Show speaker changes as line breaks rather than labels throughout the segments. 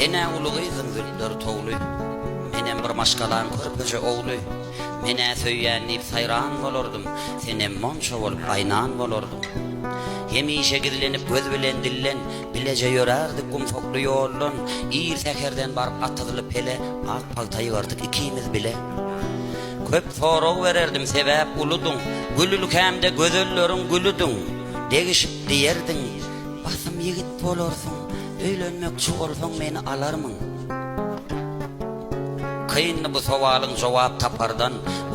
Sene ulugyzyň zülpleri togly, menem bir maşgalan körpeje ogly. Mene söýýänip saýran bolurdum, senem monça bolup aynan bolurdum. Hemişe gidilenip göz bilen dillen, bileje ýörärdik gumsokly ýoldan. Ir sekerden baryp atylyp hele ak paltaý gardyk ikimiz bile. Köp sorag bererdim sebäp uludun, gülülük hemde gözellerin gülüdün. Degişip diýerdiň, basym ýigit bolarsyň, öýlenmekçi bolsaň meni alarmyň. Kıyınlı bu sowalyň jogap tapardan,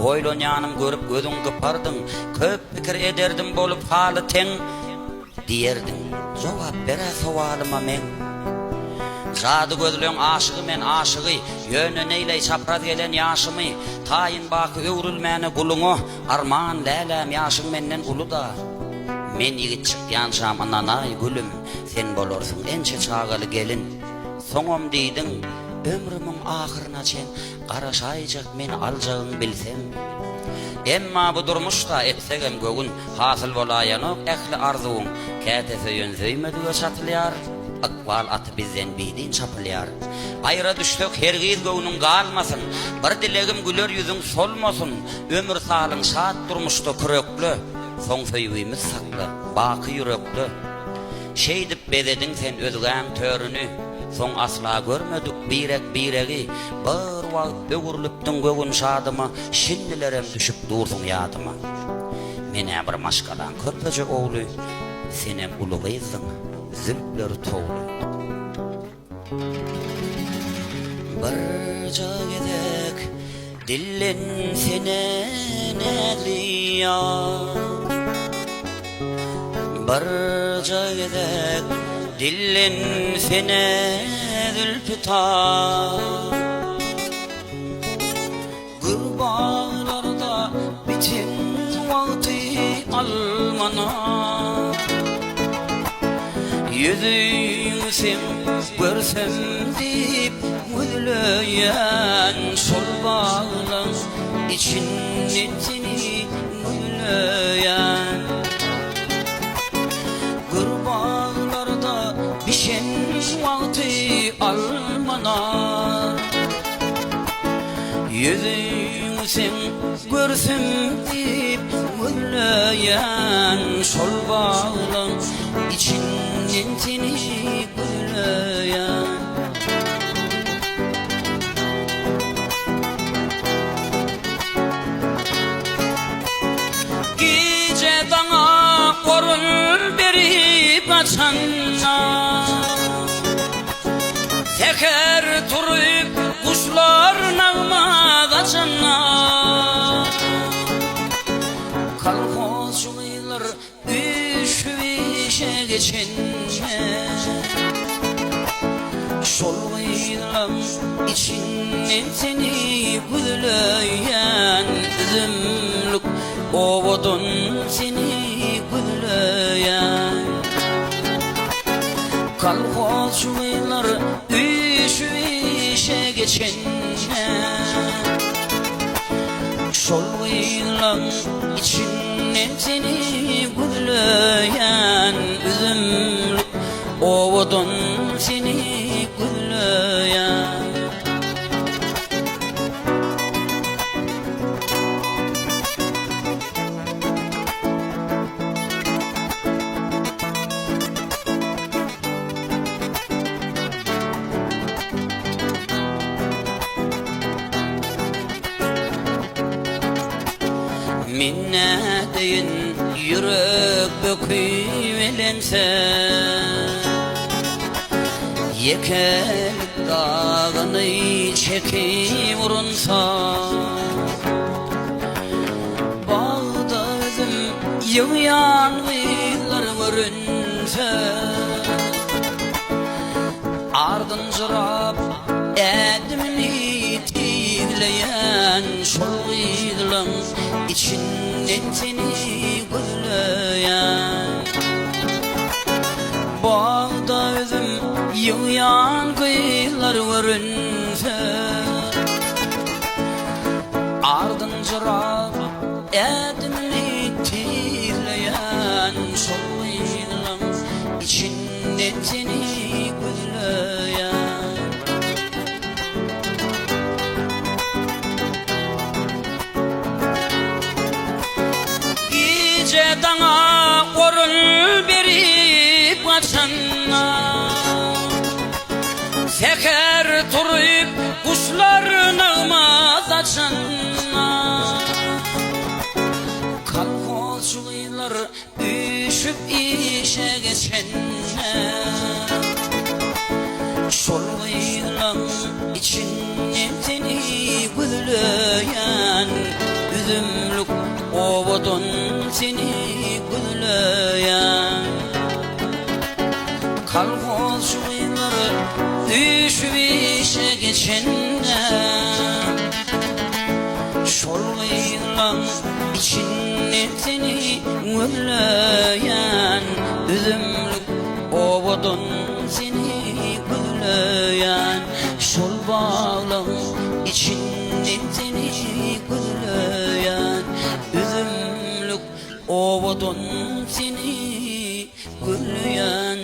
oýlanýanym görüp gözüň gypardyň. Köp pikir ederdim bolup haly teň, diýerdiň, jogap bere sowalyma men. Jady gözleň aşygy men aşygy, ýöne neýle çapraz gelen ýaşymy, taýyn baky öwrülmäne guluňy, arman lälem ýaşyň menden uluda. Men ýigit çykýançam ananay gülüm, sen bolarsyň ençe çagaly gelin. Soňam diýdiň, ömrümün ahyryna çen garaşaýjak men aljagyň bilsem. Emma bu durmuşda etsegem gögün hasyl bolaýanyk ähli arzuň, kätese ýönseýmediňe çatylýar. Akbal aty bizden bidin çapylýar. Aýra düşsek hergiz göwnüň galmasyn, bir dilegim güler ýüzüň solmasyn. Ömür salyň şat durmuşda kürekli, soň söýgimiz sakly, baky ýürekli. Şeýdip bezediň sen özüň törüni, soň asla görmedik biregi. Bir wagt öwürlüpdiň gögün şadyma, şindilerem düşüp durdyň ýadyma. Mene bir maşgalan körpeje ogly, senem ulugyzyň zülpleri togly. Bir jagedek dillen senen elýar. Bir jagedek dillen sene zülfütar. Gurbağlarda bitin vakti almana. Yüzüňi sen görsem dip gülüyen şol bağlaň içinden seni gülüyen. Gurbağlarda bişen vakti almana. Yüzüňi sen görsem dip gülüyen şol bağlaň içinden seni gülüyen. Gece daňa orun berip açanna, seker turup kuşlar nagmaz açanna. Kalkozçular düşüşe geçinme, şol gıylam içinden seni gülüyen. Üzümlük ovudun seni gülüyen. Kalkozçular düşüşe geçinme, şol gıylam içinden seni gülüyen. Üzümlük ovudun seni gülüyen. Minne deyin yürek böküvelense, yekel dağını çekip vurunsa. Bağda özüm yığyan gıylar görünse, ardın jırap edimini tigleyen. Şol gıylaň içinden seni gülüyen. Bağda özüm yığyan gıylar görünse, ardın jırap edimini tigleyen. Şol gıylaň içinden seni gülüyen. Seker turuyup kuşlar nağmaz açanna Kalkozçular üşüp işe geçenne Şolgıylan içini teni gülleyen Üzümlük ovadın seni gülleyen Kalkozçular üşüp işe geçenne Şolgıylan içini teni gülleyen Üzümlük ovadın seni gülleyen Şol bağlam içini seni gülleyen Üzümlük ovadın seni gülleyen